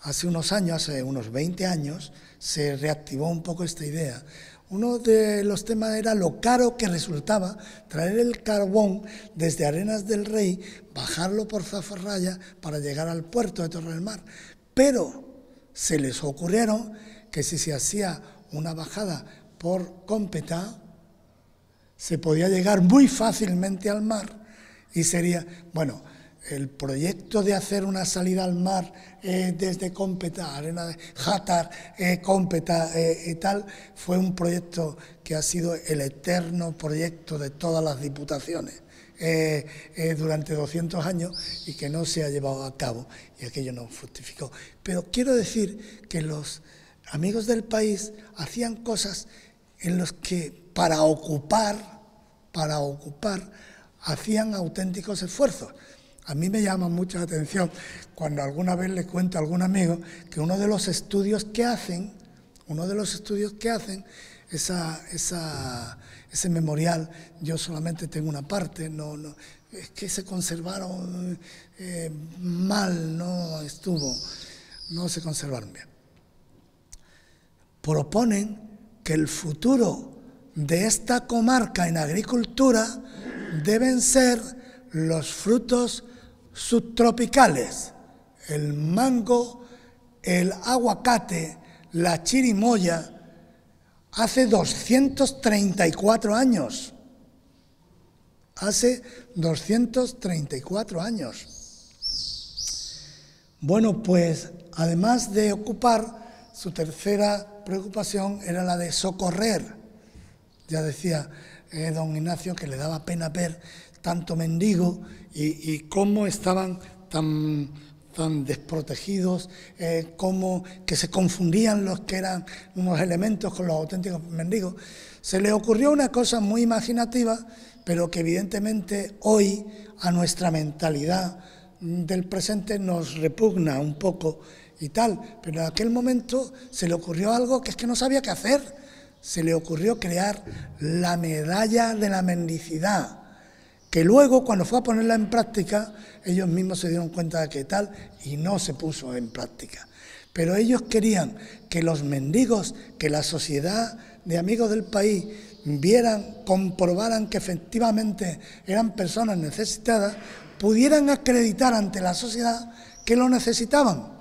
Hace unos años, hace unos 20 años, se reactivó un poco esta idea. Uno de los temas era lo caro que resultaba traer el carbón desde Arenas del Rey, bajarlo por Zafarraya para llegar al puerto de Torre del Mar. Pero se les ocurrieron que si se hacía una bajada por Cómpeta, se podía llegar muy fácilmente al mar y sería, bueno, el proyecto de hacer una salida al mar desde Cómpeta, Arena de Játar, Cómpeta y tal, fue un proyecto que ha sido el eterno proyecto de todas las diputaciones durante 200 años y que no se ha llevado a cabo y aquello no fructificó. Pero quiero decir que los amigos del país hacían cosas en las que para ocupar, hacían auténticos esfuerzos. A mí me llama mucho la atención cuando alguna vez le cuento a algún amigo que uno de los estudios que hacen, ese memorial, yo solamente tengo una parte, es que se conservaron mal, no se conservaron bien. Proponen que el futuro de esta comarca en agricultura deben ser los frutos subtropicales, el mango, el aguacate, la chirimoya, hace 234 años. Hace 234 años. Bueno, pues además de ocupar, su tercera preocupación era la de socorrer. Ya decía don Ignacio que le daba pena ver tanto mendigo y cómo estaban tan desprotegidos, cómo que se confundían los que eran unos elementos con los auténticos mendigos. Se le ocurrió una cosa muy imaginativa, pero que evidentemente hoy a nuestra mentalidad del presente nos repugna un poco y tal, pero en aquel momento se le ocurrió algo que es que no sabía qué hacer. Se le ocurrió crear la medalla de la mendicidad, que luego, cuando fue a ponerla en práctica, ellos mismos se dieron cuenta de que tal, y no se puso en práctica. Pero ellos querían que los mendigos, que la sociedad de amigos del país vieran, comprobaran que efectivamente eran personas necesitadas, pudieran acreditar ante la sociedad que lo necesitaban,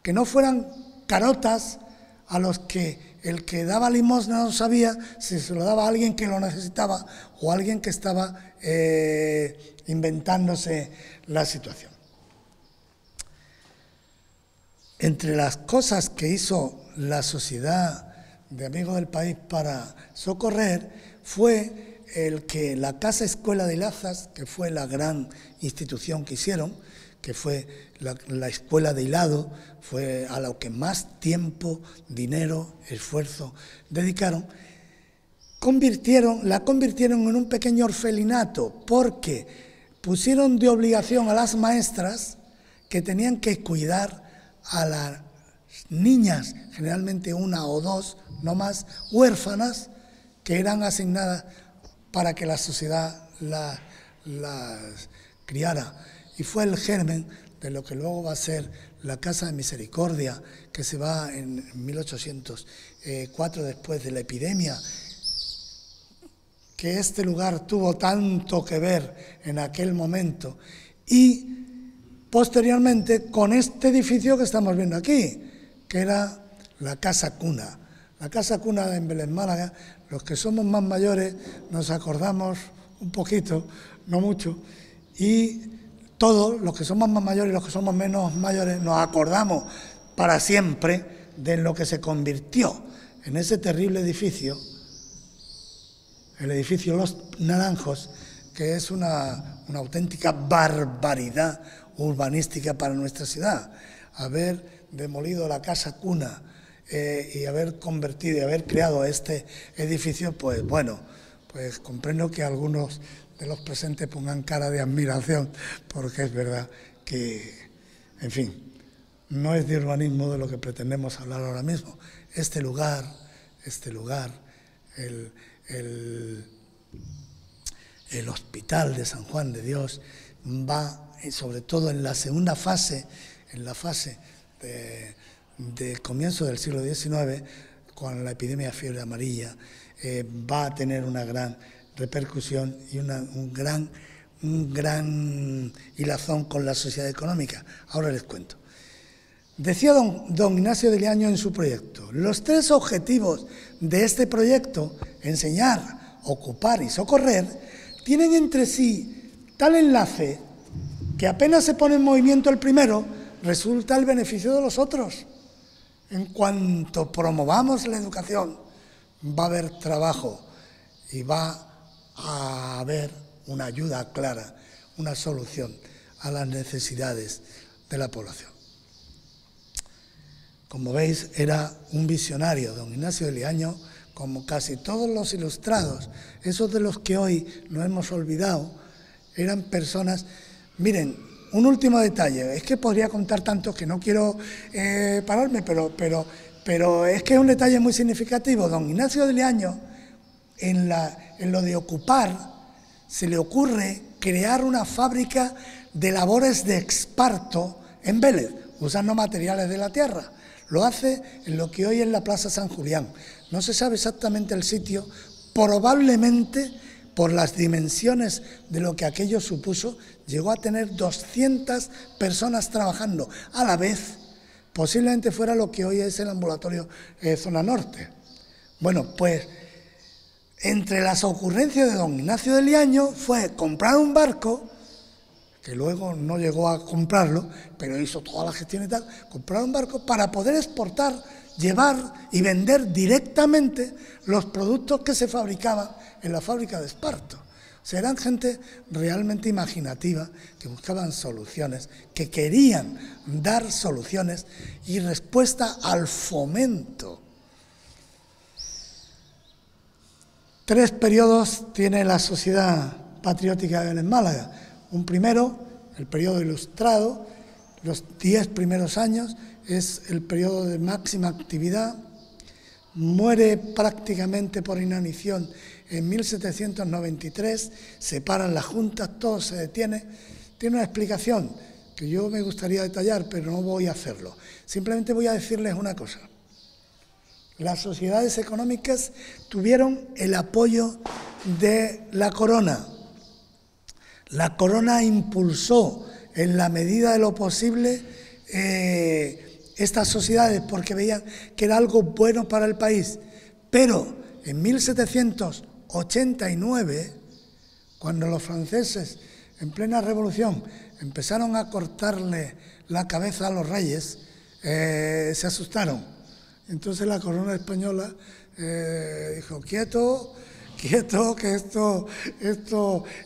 que no fueran carotas a los que el que daba limosna no sabía si se lo daba a alguien que lo necesitaba o a alguien que estaba inventándose la situación. Entre las cosas que hizo la Sociedad de Amigos del País para socorrer fue el que la Casa Escuela de Hilazas, que fue la gran institución que hicieron, que fue la escuela de hilado, fue a lo que más tiempo, dinero, esfuerzo dedicaron, la convirtieron en un pequeño orfelinato, porque pusieron de obligación a las maestras que tenían que cuidar a las niñas, generalmente una o dos, no más, huérfanas, que eran asignadas para que la sociedad las criara. Y fue el germen de lo que luego va a ser la Casa de Misericordia, que se va en 1804, después de la epidemia, que este lugar tuvo tanto que ver en aquel momento. Y posteriormente con este edificio que estamos viendo aquí, que era la Casa Cuna. La Casa Cuna en Vélez Málaga, los que somos más mayores nos acordamos un poquito, no mucho, y todos los que somos más mayores y los que somos menos mayores nos acordamos para siempre de lo que se convirtió en ese terrible edificio, el edificio Los Naranjos, que es una auténtica barbaridad urbanística para nuestra ciudad. Haber demolido la Casa Cuna y haber convertido y haber creado este edificio, pues bueno, pues comprendo que algunos de los presentes pongan cara de admiración, porque es verdad que, en fin, no es de urbanismo de lo que pretendemos hablar ahora mismo. Este lugar, el Hospital de San Juan de Dios, va, sobre todo en la segunda fase, en la fase de comienzo del siglo XIX, con la epidemia de fiebre amarilla, va a tener una gran repercusión y un gran hilazón con la sociedad económica. Ahora les cuento. Decía don Ignacio de Liaño en su proyecto: los 3 objetivos de este proyecto, enseñar, ocupar y socorrer, tienen entre sí tal enlace que apenas se pone en movimiento el primero, resulta el beneficio de los otros. En cuanto promovamos la educación, va a haber trabajo y va a haber una ayuda clara, una solución a las necesidades de la población. Como veis, era un visionario, don Ignacio de Liaño, como casi todos los ilustrados, esos de los que hoy nos hemos olvidado, eran personas. Miren, un último detalle, es que podría contar tanto que no quiero pararme, pero es que es un detalle muy significativo. Don Ignacio de Liaño, en lo de ocupar, se le ocurre crear una fábrica de labores de esparto en Vélez, usando materiales de la tierra. Lo hace en lo que hoy es la Plaza San Julián. No se sabe exactamente el sitio, probablemente por las dimensiones de lo que aquello supuso, llegó a tener 200 personas trabajando a la vez. Posiblemente fuera lo que hoy es el ambulatorio Zona Norte. Bueno, pues entre las ocurrencias de don Ignacio de Liaño fue comprar un barco, que luego no llegó a comprarlo, pero hizo toda la gestión y tal, comprar un barco para poder exportar, llevar y vender directamente los productos que se fabricaban en la fábrica de esparto. O sea, eran gente realmente imaginativa, que buscaban soluciones, que querían dar soluciones y respuesta al fomento. 3 periodos tiene la Sociedad Patriótica de Vélez Málaga. Un primero, el periodo ilustrado, los 10 primeros años, es el periodo de máxima actividad. Muere prácticamente por inanición en 1793, se paran las juntas, todo se detiene. Tiene una explicación que yo me gustaría detallar, pero no voy a hacerlo. Simplemente voy a decirles una cosa. Las sociedades económicas tuvieron el apoyo de la corona. La corona impulsó en la medida de lo posible estas sociedades porque veían que era algo bueno para el país. Pero en 1789, cuando los franceses, en plena revolución, empezaron a cortarle la cabeza a los reyes, se asustaron. Entonces la corona española dijo, quieto, que esto...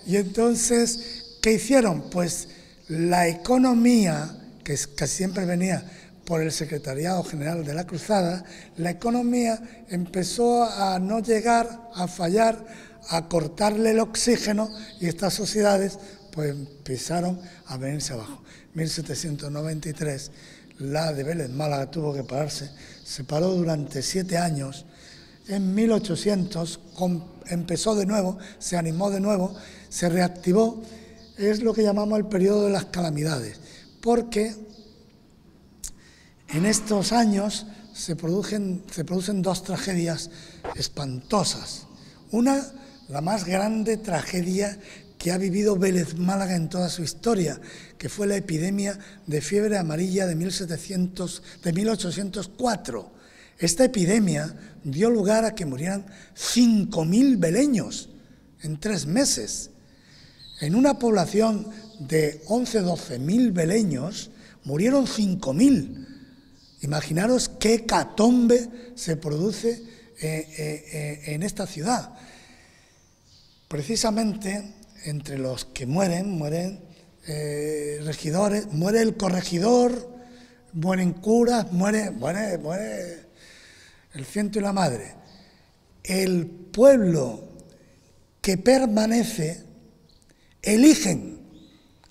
Y entonces, ¿qué hicieron? Pues la economía, que casi siempre venía por el Secretariado General de la Cruzada, la economía empezó a no llegar, a fallar, a cortarle el oxígeno, y estas sociedades pues empezaron a venirse abajo. 1793, la de Vélez Málaga tuvo que pararse, se paró durante 7 años. En 1800 empezó de nuevo, se animó de nuevo, se reactivó. Es lo que llamamos el periodo de las calamidades, porque en estos años se producen 2 tragedias espantosas. Una, la más grande tragedia que ha vivido Vélez Málaga en toda su historia, que fue la epidemia de fiebre amarilla de 1804. Esta epidemia dio lugar a que murieran 5.000 beleños en 3 meses. En una población de 11-12.000 beleños, murieron 5.000. Imaginaros qué hecatombe se produce en esta ciudad. Precisamente entre los que mueren regidores, muere el corregidor, mueren curas, muere el ciento y la madre. El pueblo que permanece eligen,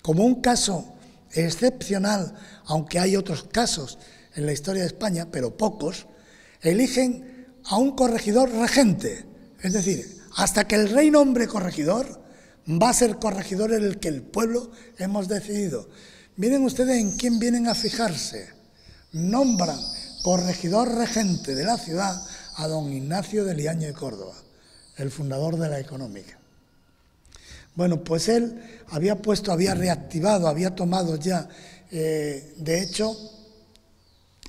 como un caso excepcional, aunque hay otros casos en la historia de España, pero pocos, eligen a un corregidor regente. Es decir, hasta que el rey nombre corregidor, va a ser corregidor el que el pueblo hemos decidido. Miren ustedes en quién vienen a fijarse. Nombran corregidor regente de la ciudad a don Ignacio de Liaño y Córdoba, el fundador de la Económica. Bueno, pues él había reactivado, había tomado ya, de hecho,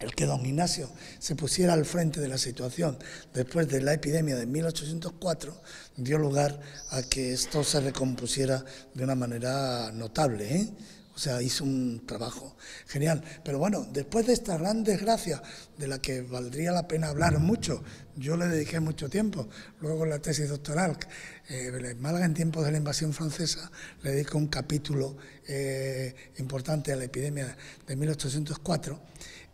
el que don Ignacio se pusiera al frente de la situación después de la epidemia de 1804 dio lugar a que esto se recompusiera de una manera notable, ¿eh? O sea, hizo un trabajo genial. Pero bueno, después de esta gran desgracia, de la que valdría la pena hablar mucho, yo le dediqué mucho tiempo, luego en la tesis doctoral, en Málaga en tiempos de la invasión francesa, le dedico un capítulo importante a la epidemia de 1804,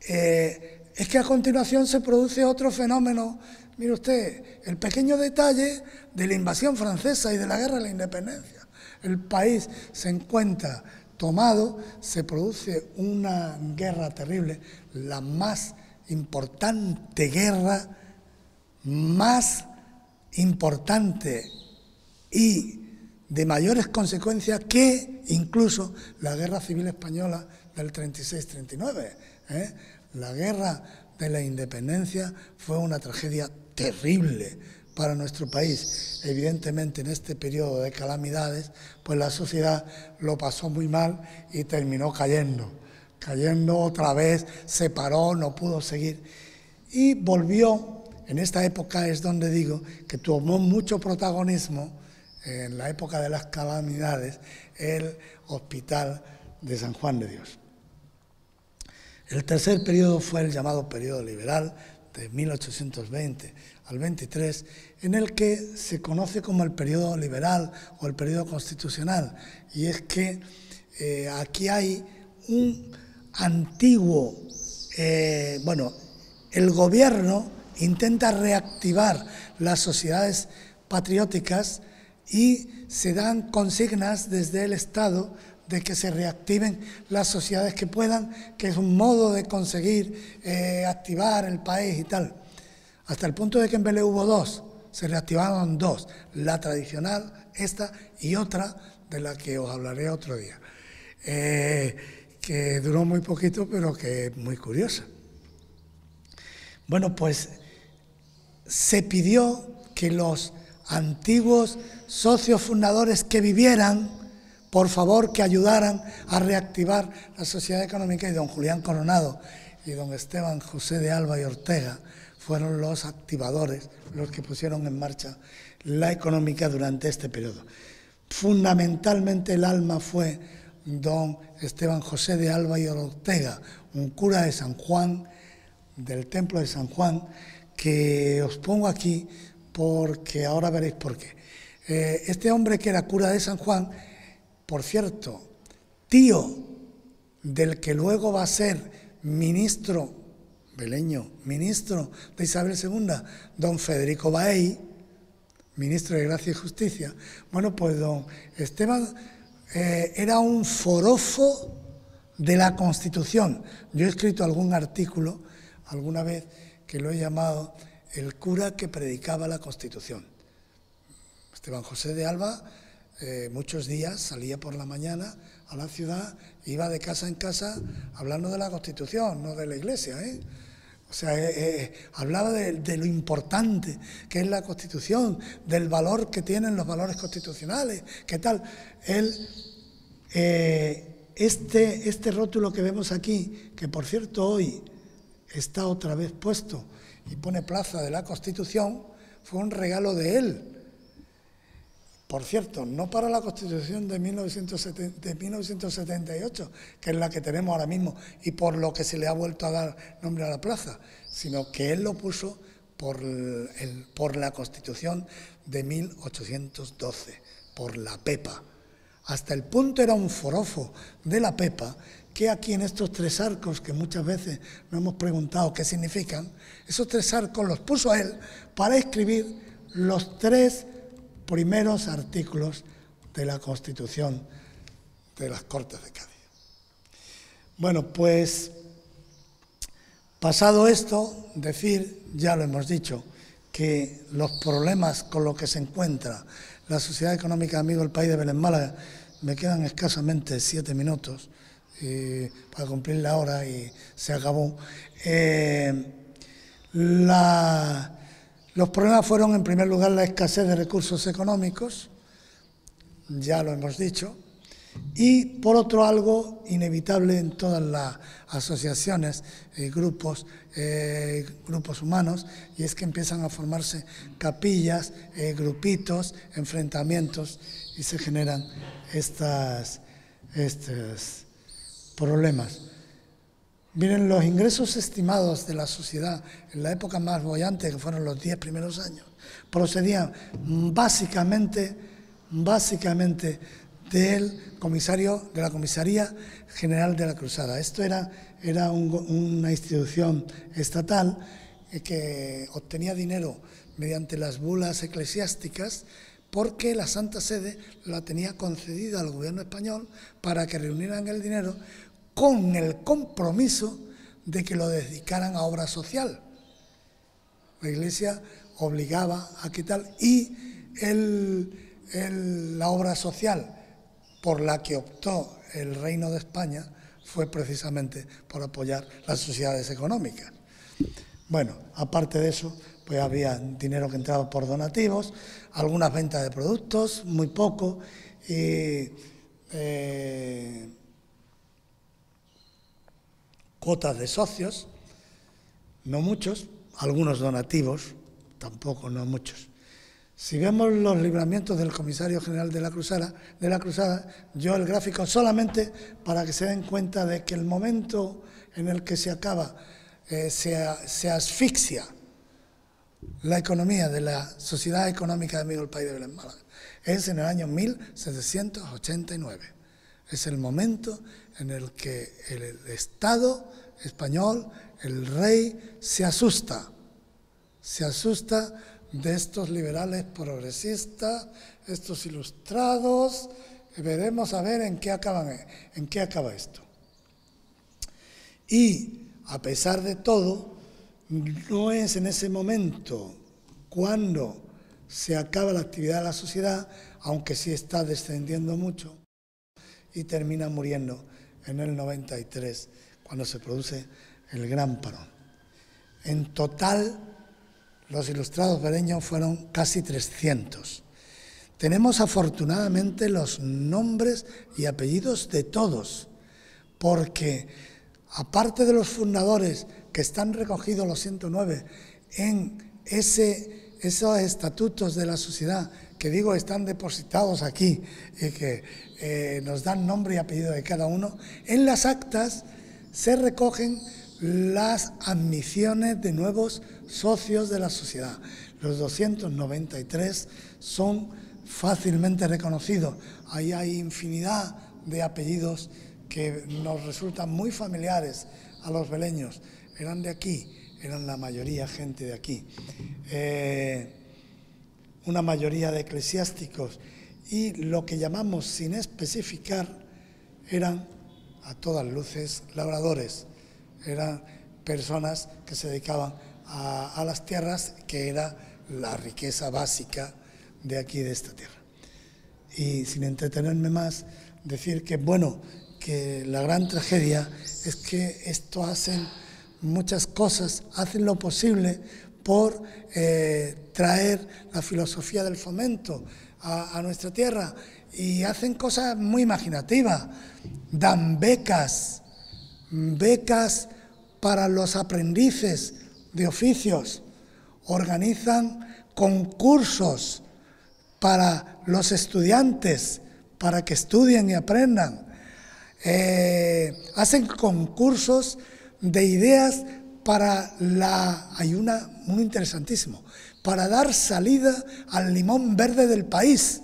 es que a continuación se produce otro fenómeno. Mire usted, el pequeño detalle de la invasión francesa y de la guerra de la independencia. El país se encuentra tomado, se produce una guerra terrible, la más importante guerra, más importante y de mayores consecuencias que incluso la Guerra Civil Española del 36-39. La guerra de la independencia fue una tragedia terrible para nuestro país. Evidentemente, en este periodo de calamidades, pues la sociedad lo pasó muy mal y terminó cayendo otra vez, se paró, no pudo seguir y volvió. En esta época es donde digo que tomó mucho protagonismo, en la época de las calamidades, el Hospital de San Juan de Dios. El tercer periodo fue el llamado periodo liberal, de 1820 al 23, en el que se conoce como el periodo liberal o el periodo constitucional. Y es que aquí hay un antiguo, el gobierno intenta reactivar las sociedades patrióticas y se dan consignas desde el Estado de que se reactiven las sociedades que puedan, que es un modo de conseguir activar el país y tal. Hasta el punto de que en Vélez hubo 2, se reactivaron 2, la tradicional, esta y otra, de la que os hablaré otro día, que duró muy poquito, pero que es muy curiosa. Bueno, pues se pidió que los antiguos socios fundadores que vivieran, por favor, que ayudaran a reactivar la sociedad económica, y don Julián Coronado y don Esteban José de Alba y Ortega fueron los activadores, los que pusieron en marcha la económica durante este periodo. Fundamentalmente el alma fue don Esteban José de Alba y Ortega, un cura de San Juan, del templo de San Juan, que os pongo aquí porque ahora veréis por qué. Este hombre que era cura de San Juan, por cierto, tío del que luego va a ser ministro beleño, ministro de Isabel II, don Federico Baey, ministro de Gracia y Justicia. Bueno, pues don Esteban era un forofo de la Constitución. Yo he escrito algún artículo alguna vez que lo he llamado el cura que predicaba la Constitución. Esteban José de Alba muchos días salía por la mañana a la ciudad, iba de casa en casa hablando de la Constitución, no de la Iglesia, O sea, hablaba de lo importante que es la Constitución, del valor que tienen los valores constitucionales, qué tal. Él, este rótulo que vemos aquí, que por cierto hoy está otra vez puesto y pone Plaza de la Constitución, fue un regalo de él. Por cierto, no para la Constitución de 1978, que es la que tenemos ahora mismo y por lo que se le ha vuelto a dar nombre a la plaza, sino que él lo puso por la Constitución de 1812, por la Pepa. Hasta el punto era un forofo de la Pepa, que aquí en estos 3 arcos, que muchas veces nos hemos preguntado qué significan, esos 3 arcos los puso él para escribir los 3 primeros artículos de la Constitución de las Cortes de Cádiz. Bueno, pues pasado esto, decir, ya lo hemos dicho, que los problemas con los que se encuentra la Sociedad Económica Amigos del País de Belén Málaga, me quedan escasamente 7 minutos para cumplir la hora y se acabó. Los problemas fueron, en primer lugar, la escasez de recursos económicos, ya lo hemos dicho, y por otro algo inevitable en todas las asociaciones y grupos humanos, y es que empiezan a formarse capillas, grupitos, enfrentamientos, y se generan estos problemas. Miren, los ingresos estimados de la sociedad en la época más boyante, que fueron los 10 primeros años, procedían básicamente de la Comisaría General de la Cruzada. Esto era una institución estatal que obtenía dinero mediante las bulas eclesiásticas, porque la Santa Sede la tenía concedida al gobierno español para que reunieran el dinero con el compromiso de que lo dedicaran a obra social. La Iglesia obligaba a que tal, y la obra social por la que optó el Reino de España fue precisamente por apoyar las sociedades económicas. Bueno, aparte de eso, pues había dinero que entraba por donativos, algunas ventas de productos, muy poco, y cuotas de socios, no muchos, algunos donativos, tampoco, no muchos. Si vemos los libramientos del Comisario General de la Cruzada, yo el gráfico solamente para que se den cuenta de que el momento en el que se acaba, se asfixia la economía de la Sociedad Económica de Amigos del País de Belén Málaga, es en el año 1789. Es el momento en el que el Estado español, el rey, se asusta de estos liberales progresistas, estos ilustrados. Veremos a ver en qué acaba esto. Y a pesar de todo, no es en ese momento cuando se acaba la actividad de la sociedad, aunque sí está descendiendo mucho, y termina muriendo en el 93, cuando se produce el gran parón. En total, los ilustrados beleños fueron casi 300. Tenemos afortunadamente los nombres y apellidos de todos, porque aparte de los fundadores que están recogidos, los 109, en esos estatutos de la sociedad, que digo están depositados aquí, y que nos dan nombre y apellido de cada uno, en las actas se recogen las admisiones de nuevos socios de la sociedad. Los 293 son fácilmente reconocidos. Ahí hay infinidad de apellidos que nos resultan muy familiares a los beleños. Eran de aquí, eran la mayoría gente de aquí. Una mayoría de eclesiásticos, y lo que llamamos, sin especificar, eran a todas luces labradores. Eran personas que se dedicaban a las tierras, que era la riqueza básica de aquí, de esta tierra. Y sin entretenerme más, decir que, bueno, que la gran tragedia es que esto hacen muchas cosas, hacen lo posible por traer la filosofía del fomento a nuestra tierra, y hacen cosas muy imaginativas. Dan becas para los aprendices de oficios, organizan concursos para los estudiantes, para que estudien y aprendan. Hacen concursos de ideas para hay uno interesantísimo, para dar salida al limón verde del país.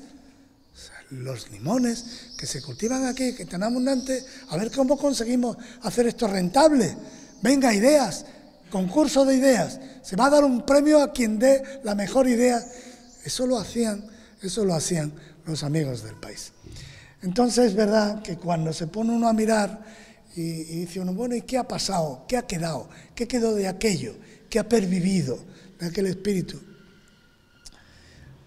O sea, los limones que se cultivan aquí, que tan abundantes, a ver cómo conseguimos hacer esto rentable. Venga, ideas, concurso de ideas, se va a dar un premio a quien dé la mejor idea. Eso lo hacían los amigos del país. Entonces es verdad que cuando se pone uno a mirar y dice uno, bueno, ¿y qué ha pasado? ¿Qué ha quedado? ¿Qué quedó de aquello? ¿Qué ha pervivido de aquel espíritu?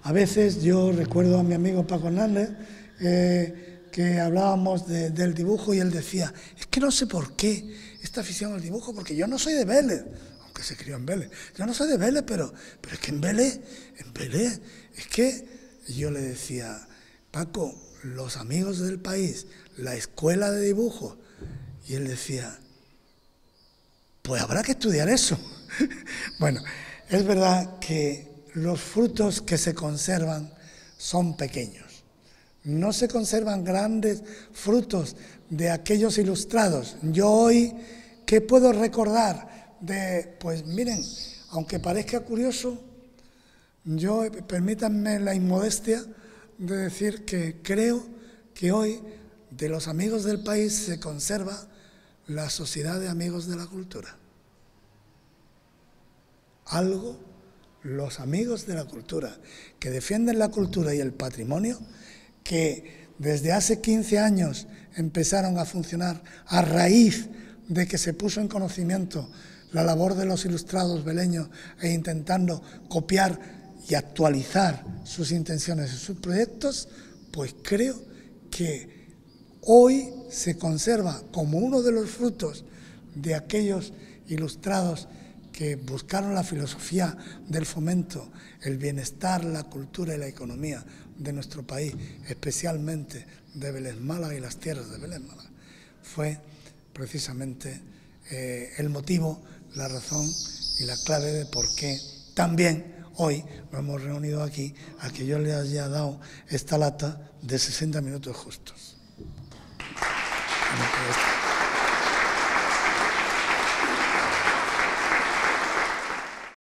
A veces yo recuerdo a mi amigo Paco Hernández que hablábamos del dibujo, y él decía, es que no sé por qué esta afición al dibujo, porque yo no soy de Vélez, aunque se crió en Vélez, yo no soy de Vélez, pero es que en Vélez, es que yo le decía, Paco, los amigos del país, la escuela de dibujo, y él decía, pues habrá que estudiar eso. Bueno, es verdad que los frutos que se conservan son pequeños. No se conservan grandes frutos de aquellos ilustrados. Yo hoy, ¿qué puedo recordar pues miren, aunque parezca curioso, yo, permítanme la inmodestia de decir que creo que hoy de los amigos del país se conserva la Sociedad de Amigos de la Cultura. Los amigos de la cultura, que defienden la cultura y el patrimonio, que desde hace 15 años empezaron a funcionar a raíz de que se puso en conocimiento la labor de los ilustrados veleños e intentando copiar y actualizar sus intenciones y sus proyectos, pues creo que hoy se conserva como uno de los frutos de aquellos ilustrados que buscaron la filosofía del fomento, el bienestar, la cultura y la economía de nuestro país, especialmente de Vélez Málaga y las tierras de Vélez Málaga. Fue precisamente el motivo, la razón y la clave de por qué también hoy nos hemos reunido aquí, a que yo le haya dado esta lata de 60 minutos justos.